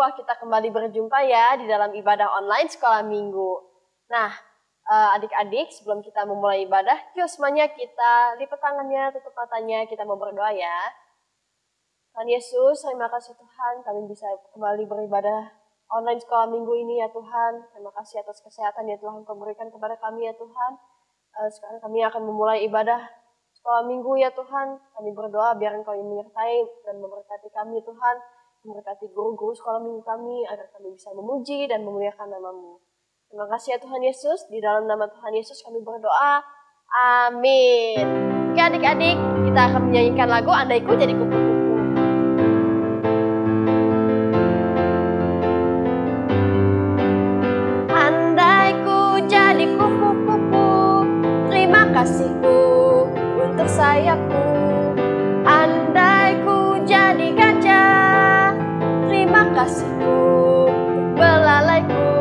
Wah, kita kembali berjumpa ya di dalam ibadah online sekolah minggu. Nah, adik-adik, sebelum kita memulai ibadah, yuk semuanya kita lipat tangannya, tutup matanya, kita mau berdoa ya. Tuhan Yesus, terima kasih Tuhan, kami bisa kembali beribadah online sekolah minggu ini ya Tuhan. Terima kasih atas kesehatan ya Tuhan Kau berikan kepada kami ya Tuhan. Sekarang kami akan memulai ibadah sekolah minggu ya Tuhan. Kami berdoa biar Engkau yang menyertai dan memberkati kami Tuhan. Memberkati guru-guru sekolah minggu kami agar kami bisa memuji dan memuliakan nama-Mu. Terima kasih ya Tuhan Yesus. Di dalam nama Tuhan Yesus kami berdoa. Amin. Oke adik-adik, kita akan menyanyikan lagu Andaiku Jadi Kupu-Kupu. Andaiku jadi kupu-kupu, terima kasihku untuk sayapku. Andaiku jadi gajah, terima kasihku untuk belalaiku.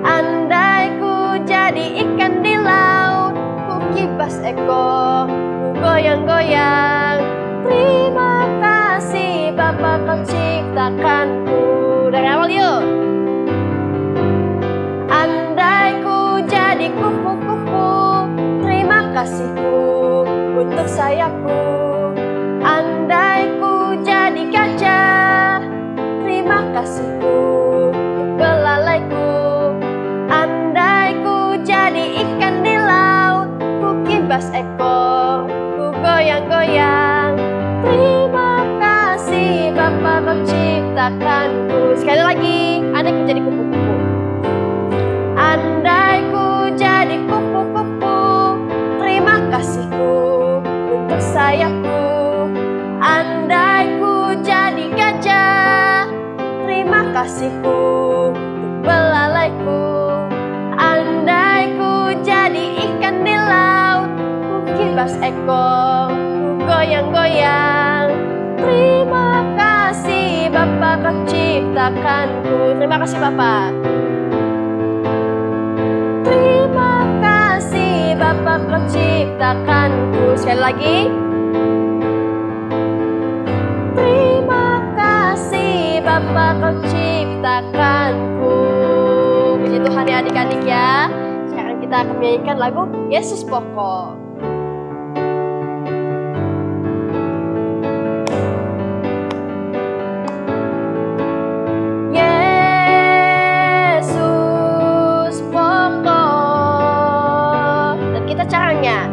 Andaiku jadi ikan di laut, ku kibas ekor, ku goyang-goyang. Terima kasih Bapa Kau ciptakanku. Dari awal yuk. Andaiku jadi kupu-kupu, terima kasihku untuk sayapku. Andaiku jadi gajah, terima kasihku untuk belalaiku. Andaiku jadi ikan di laut, ku kibas ekor, ku goyang-goyang. Terima kasih Bapa Kau ciptakanku. Sekali lagi, andaiku jadi kupu-kupu. Andaiku jadi kupu-kupu, terima kasihku untuk sayapku. Andaiku jadi gajah, terima kasihku untuk belalaiku. Andaiku jadi ikan di laut, ku kibas ekor, ku goyang-goyang. Terima kasih Bapa Kau ciptakanku. Terima kasih Bapa. Terima kasih Bapa Kau ciptakanku. Sekali lagi. Terima kasih Bapa Kau ciptakanku. Puji Tuhan ya adik-adik ya. Sekarang kita akan menyanyikan lagu Yesus Pokok. Dan kita caranya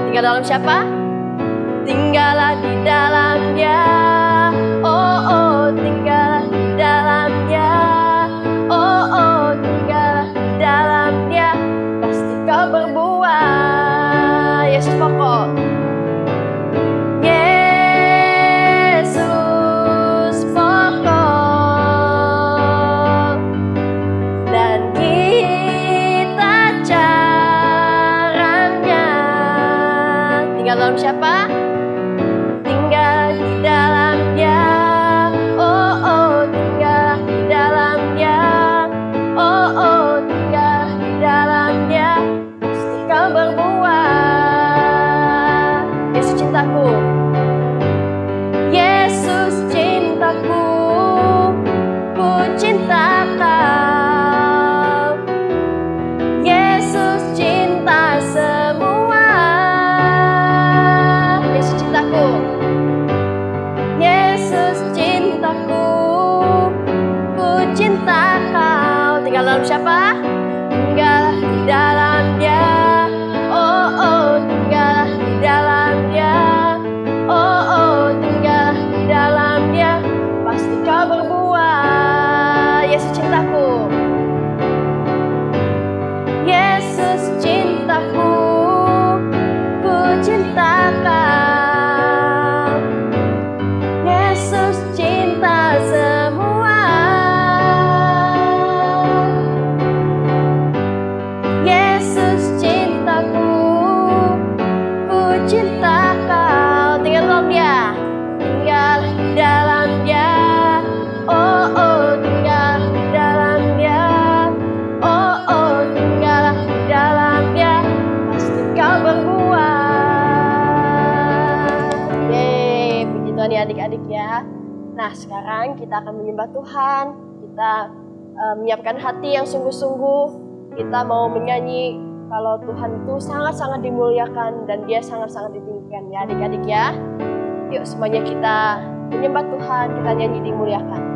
tinggal dalam siapa? Tinggallah di dalam Dia. Oh oh, tinggallah di dalam Dia. Oh oh, tinggallah di dalam Dia. Pasti kau berbuah. Yesus pokok. Dalam siapa? Tinggal di dalam Dia. Oh oh, tinggal di dalam Dia. Oh oh, tinggal di dalam Dia. Pasti kau berbuah. Yesus cintaku. Yesus cintaku, ku cinta Kau. Yesus cinta semua. Yesus cintaku, ku cinta Kau. Tinggal dalam siapa? Tinggal di dalam Dia. Oh oh, tinggal di dalam Dia. Oh oh, tinggal di dalam Dia. Pasti kau berbuah. Yesus cintaku. Yesus cintaku, ku cinta Kau. Yesus cinta semua. Yesus cintaku, ku cinta Kau. Tinggal dalam Dia. Tinggal di dalam Dia. Oh oh, tinggal di dalam Nah, sekarang kita akan menyembah Tuhan. Kita menyiapkan hati yang sungguh-sungguh. Kita mau menyanyi kalau Tuhan itu sangat-sangat dimuliakan dan Dia sangat-sangat ditinggikan ya adik-adik ya. Yuk semuanya kita menyembah Tuhan, kita nyanyi dimuliakan.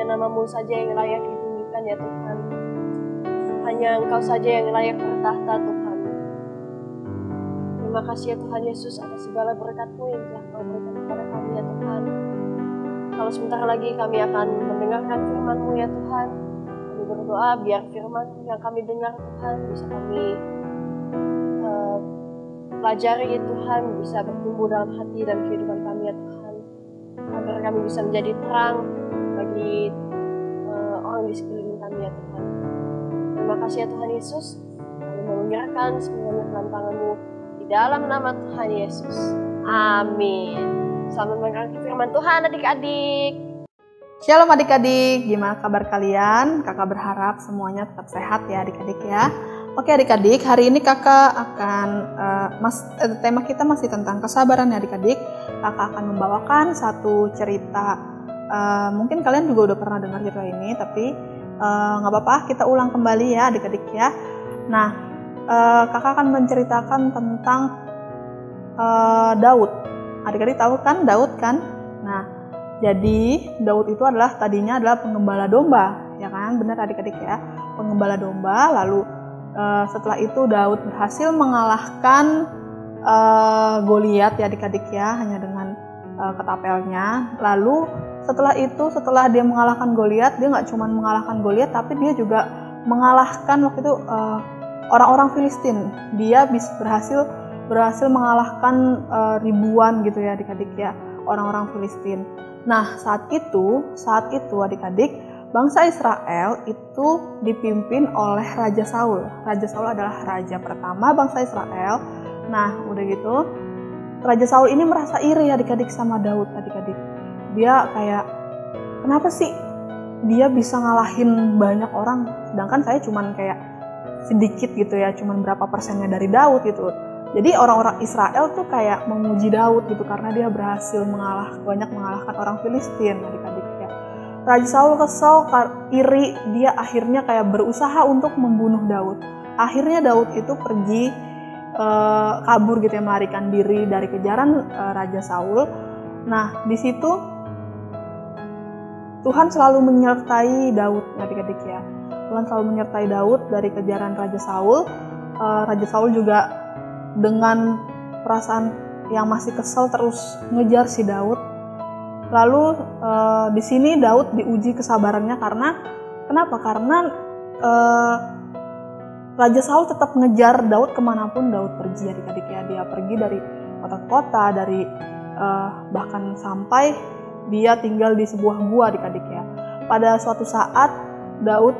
Namamu saja yang layak ditinggikan ya Tuhan. Hanya Engkau saja yang layak bertahta Tuhan. Terima kasih ya Tuhan Yesus atas segala berkat-Mu yang telah Kau berikan kepada kami ya Tuhan. Kalau sebentar lagi kami akan mendengarkan firman-Mu ya Tuhan. Kami berdoa biar firman yang kami dengar Tuhan bisa kami pelajari ya Tuhan, bisa bertumbuh dalam hati dan kehidupan kami ya Tuhan. Agar kami bisa menjadi terang bagi orang di sekeliling kami ya Tuhan. Terima kasih ya Tuhan Yesus. Kami mau menyerahkan semuanya dalam tangan-Mu di dalam nama Tuhan Yesus. Amin. Selamat mendengarkan firman Tuhan adik-adik. Shalom adik-adik, gimana kabar kalian? Kakak berharap semuanya tetap sehat ya adik-adik ya. Oke adik-adik, hari ini kakak akan, tema kita masih tentang kesabaran ya adik-adik. Kakak akan membawakan satu cerita, mungkin kalian juga udah pernah dengar cerita ini, tapi nggak apa-apa, kita ulang kembali ya adik-adik ya. Nah, kakak akan menceritakan tentang Daud. Adik-adik tahu kan Daud kan? Nah, jadi Daud itu tadinya adalah penggembala domba, ya kan? Benar adik-adik ya, penggembala domba. Lalu setelah itu Daud berhasil mengalahkan Goliat ya adik-adik ya, hanya dengan ketapelnya. Lalu setelah dia mengalahkan Goliat, dia nggak cuma mengalahkan Goliat, tapi dia juga mengalahkan waktu itu orang-orang Filistin. Dia berhasil mengalahkan ribuan gitu ya adik-adik ya, orang-orang Filistin. Nah, saat itu adik-adik, bangsa Israel itu dipimpin oleh Raja Saul. Raja Saul adalah raja pertama bangsa Israel. Nah, udah gitu, Raja Saul ini merasa iri adik-adik sama Daud adik-adik. Dia kayak, kenapa sih dia bisa ngalahin banyak orang, sedangkan saya cuman kayak sedikit gitu ya, cuman berapa persennya dari Daud gitu. Jadi orang-orang Israel tuh kayak memuji Daud gitu karena dia berhasil mengalahkan orang Filistin adik-adik ya. Raja Saul kesel, iri, dia akhirnya kayak berusaha untuk membunuh Daud. Akhirnya Daud itu pergi kabur gitu ya, melarikan diri dari kejaran Raja Saul. Nah, di situ Tuhan selalu menyertai Daud adik-adik ya. Tuhan selalu menyertai Daud dari kejaran Raja Saul. Raja Saul juga dengan perasaan yang masih kesel terus ngejar si Daud. Lalu di sini Daud diuji kesabarannya kenapa? Karena Raja Saul tetap ngejar Daud kemanapun Daud pergi adik-adik ya. Dia pergi dari kota ke kota, bahkan sampai dia tinggal di sebuah gua adik-adik ya. Pada suatu saat Daud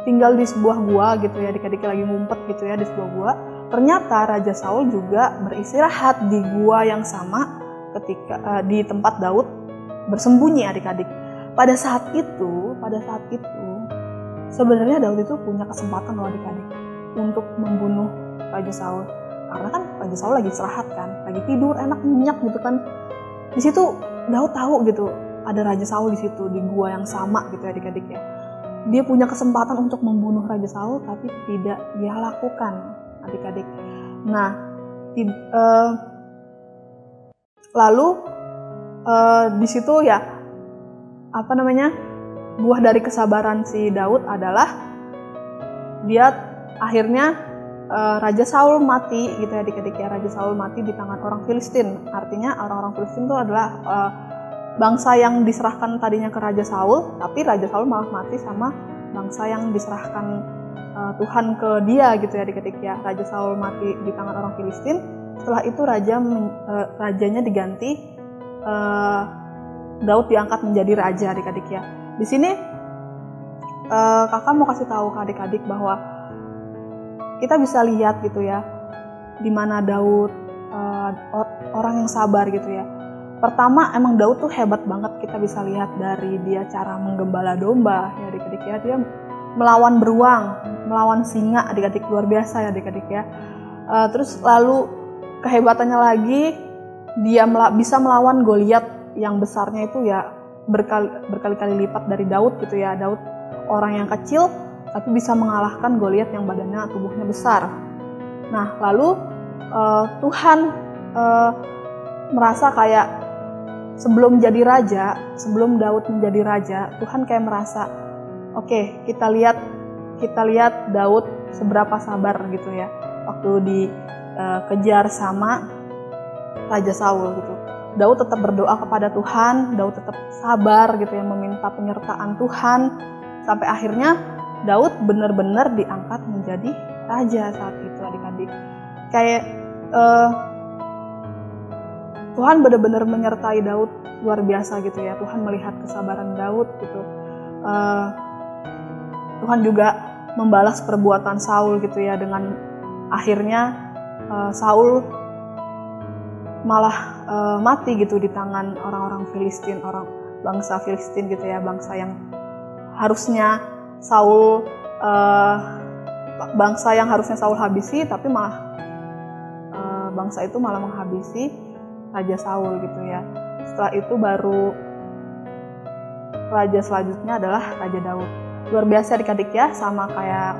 tinggal di sebuah gua gitu ya, adik-adik lagi ngumpet gitu ya di sebuah gua. Ternyata Raja Saul juga beristirahat di gua yang sama ketika di tempat Daud bersembunyi adik-adik. Pada saat itu sebenarnya Daud itu punya kesempatan loh adik-adik untuk membunuh Raja Saul. Karena kan Raja Saul lagi istirahat kan, lagi tidur enak nyenyak gitu kan. Di situ Daud tahu gitu ada Raja Saul di situ di gua yang sama gitu adik-adik ya. Dia punya kesempatan untuk membunuh Raja Saul tapi tidak dia lakukan adik-adik. Nah, lalu di situ ya buah dari kesabaran si Daud adalah dia akhirnya Raja Saul mati gitu ya adik-adik ya. Raja Saul mati di tangan orang Filistin. Artinya orang-orang Filistin itu adalah bangsa yang diserahkan tadinya ke Raja Saul, tapi Raja Saul malah mati sama bangsa yang diserahkan Tuhan ke dia gitu ya adik-adik ya. Raja Saul mati di tangan orang Filistin. Setelah itu rajanya diganti, Daud diangkat menjadi raja adik-adik ya. Di sini kakak mau kasih tahu ke adik-adik bahwa kita bisa lihat gitu ya, di mana Daud orang yang sabar gitu ya. Pertama emang Daud tuh hebat banget, kita bisa lihat dari dia cara menggembala domba ya adik-adik ya. Dia melawan beruang, melawan singa adik-adik, luar biasa ya adik-adik ya. Terus lalu kehebatannya lagi dia bisa melawan Goliat yang besarnya itu ya berkali-kali lipat dari Daud gitu ya. Daud orang yang kecil tapi bisa mengalahkan Goliat yang badannya tubuhnya besar. Nah lalu Tuhan merasa kayak sebelum Daud menjadi raja, Tuhan kayak merasa oke, kita lihat Daud seberapa sabar gitu ya waktu dikejar sama Raja Saul gitu. Daud tetap berdoa kepada Tuhan, Daud tetap sabar gitu ya, meminta penyertaan Tuhan, sampai akhirnya Daud benar-benar diangkat menjadi raja saat itu adik-adik. Kayak Tuhan benar-benar menyertai Daud luar biasa gitu ya. Tuhan melihat kesabaran Daud gitu. Tuhan juga membalas perbuatan Saul gitu ya, dengan akhirnya Saul malah mati gitu di tangan orang-orang Filistin, orang bangsa Filistin gitu ya, bangsa yang harusnya Saul habisi, tapi malah bangsa itu malah menghabisi Raja Saul gitu ya. Setelah itu baru raja selanjutnya adalah Raja Daud. Luar biasa adik-adik ya, sama kayak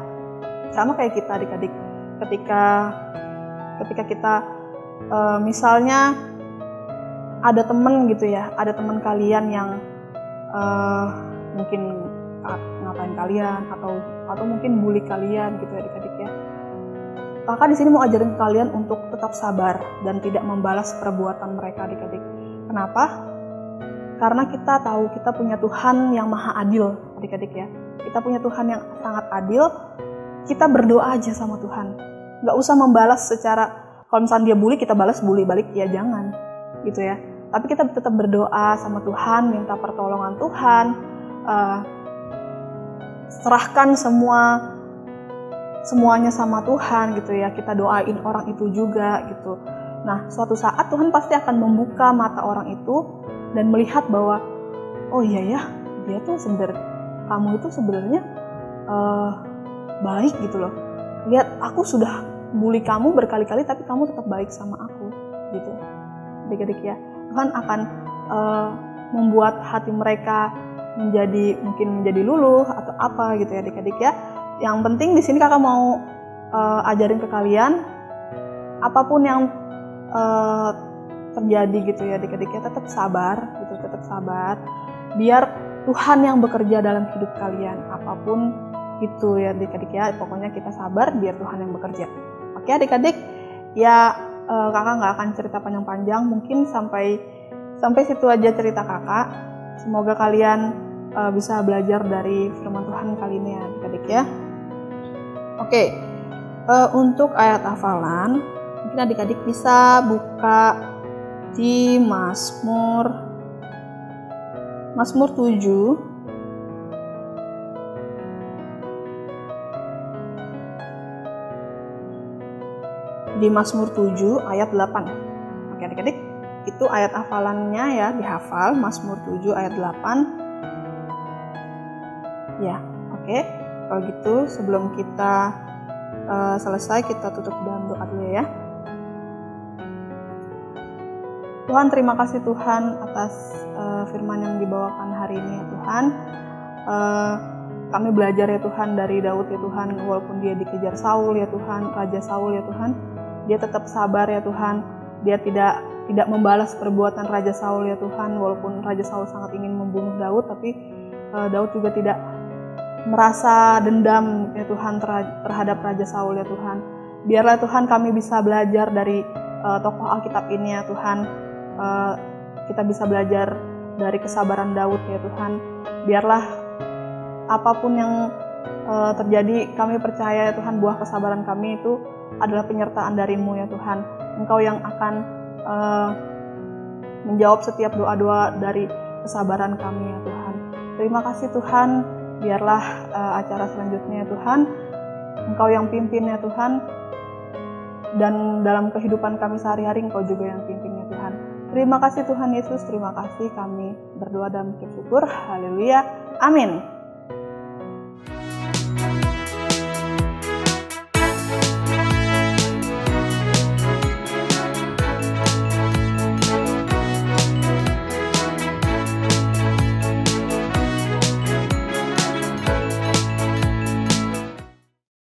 kita adik-adik. Ketika kita misalnya ada teman gitu ya, ada teman kalian yang mungkin ngatain kalian atau mungkin bully kalian gitu ya adik-adik ya. Kakak di sini mau ajarin kalian untuk tetap sabar dan tidak membalas perbuatan mereka adik-adik. Kenapa? Karena kita tahu kita punya Tuhan yang maha adil adik-adik ya. Kita punya Tuhan yang sangat adil. Kita berdoa aja sama Tuhan. Gak usah membalas secara, kalau misalnya dia bully kita balas bully balik, ya jangan gitu ya. Tapi kita tetap berdoa sama Tuhan, minta pertolongan Tuhan, serahkan semuanya sama Tuhan gitu ya. Kita doain orang itu juga gitu. Nah, suatu saat Tuhan pasti akan membuka mata orang itu dan melihat bahwa oh iya ya, kamu itu sebenarnya baik gitu loh. Lihat, aku sudah bully kamu berkali-kali tapi kamu tetap baik sama aku gitu. Adik-adik ya, Tuhan akan membuat hati mereka mungkin menjadi luluh atau apa gitu ya adik-adik ya. Yang penting di sini kakak mau ajarin ke kalian, apapun yang terjadi gitu ya adik-adik ya, tetap sabar gitu, tetap sabar. Biar Tuhan yang bekerja dalam hidup kalian, apapun itu ya adik-adik ya. Pokoknya kita sabar biar Tuhan yang bekerja. Oke adik-adik, ya kakak nggak akan cerita panjang-panjang, mungkin sampai situ aja cerita kakak. Semoga kalian bisa belajar dari firman Tuhan kali ini ya adik-adik ya. Oke, untuk ayat hafalan mungkin adik-adik bisa buka di Mazmur 7 di Mazmur 7 ayat 8. Oke adik-adik, itu ayat hafalannya ya, dihafal Mazmur 7 ayat 8 ya. Oke, kalau gitu sebelum kita selesai, kita tutup dalam doa dulu ya. Tuhan, terima kasih Tuhan atas firman yang dibawakan hari ini ya Tuhan. Kami belajar ya Tuhan dari Daud ya Tuhan, walaupun dia dikejar Saul ya Tuhan, Raja Saul ya Tuhan, dia tetap sabar ya Tuhan. Dia tidak membalas perbuatan Raja Saul ya Tuhan, walaupun Raja Saul sangat ingin membunuh Daud, tapi Daud juga tidak merasa dendam ya Tuhan terhadap Raja Saul ya Tuhan. Biarlah Tuhan kami bisa belajar dari tokoh Alkitab ini ya Tuhan. Kita bisa belajar dari kesabaran Daud ya Tuhan. Biarlah apapun yang terjadi, kami percaya ya Tuhan, buah kesabaran kami itu adalah penyertaan dari-Mu ya Tuhan. Engkau yang akan menjawab setiap doa-doa dari kesabaran kami ya Tuhan. Terima kasih Tuhan. Biarlah acara selanjutnya ya Tuhan, Engkau yang pimpin ya Tuhan. Dan dalam kehidupan kami sehari-hari Engkau juga yang pimpin ya Tuhan. Terima kasih Tuhan Yesus, terima kasih, kami berdoa dan bersyukur. Haleluya, amin.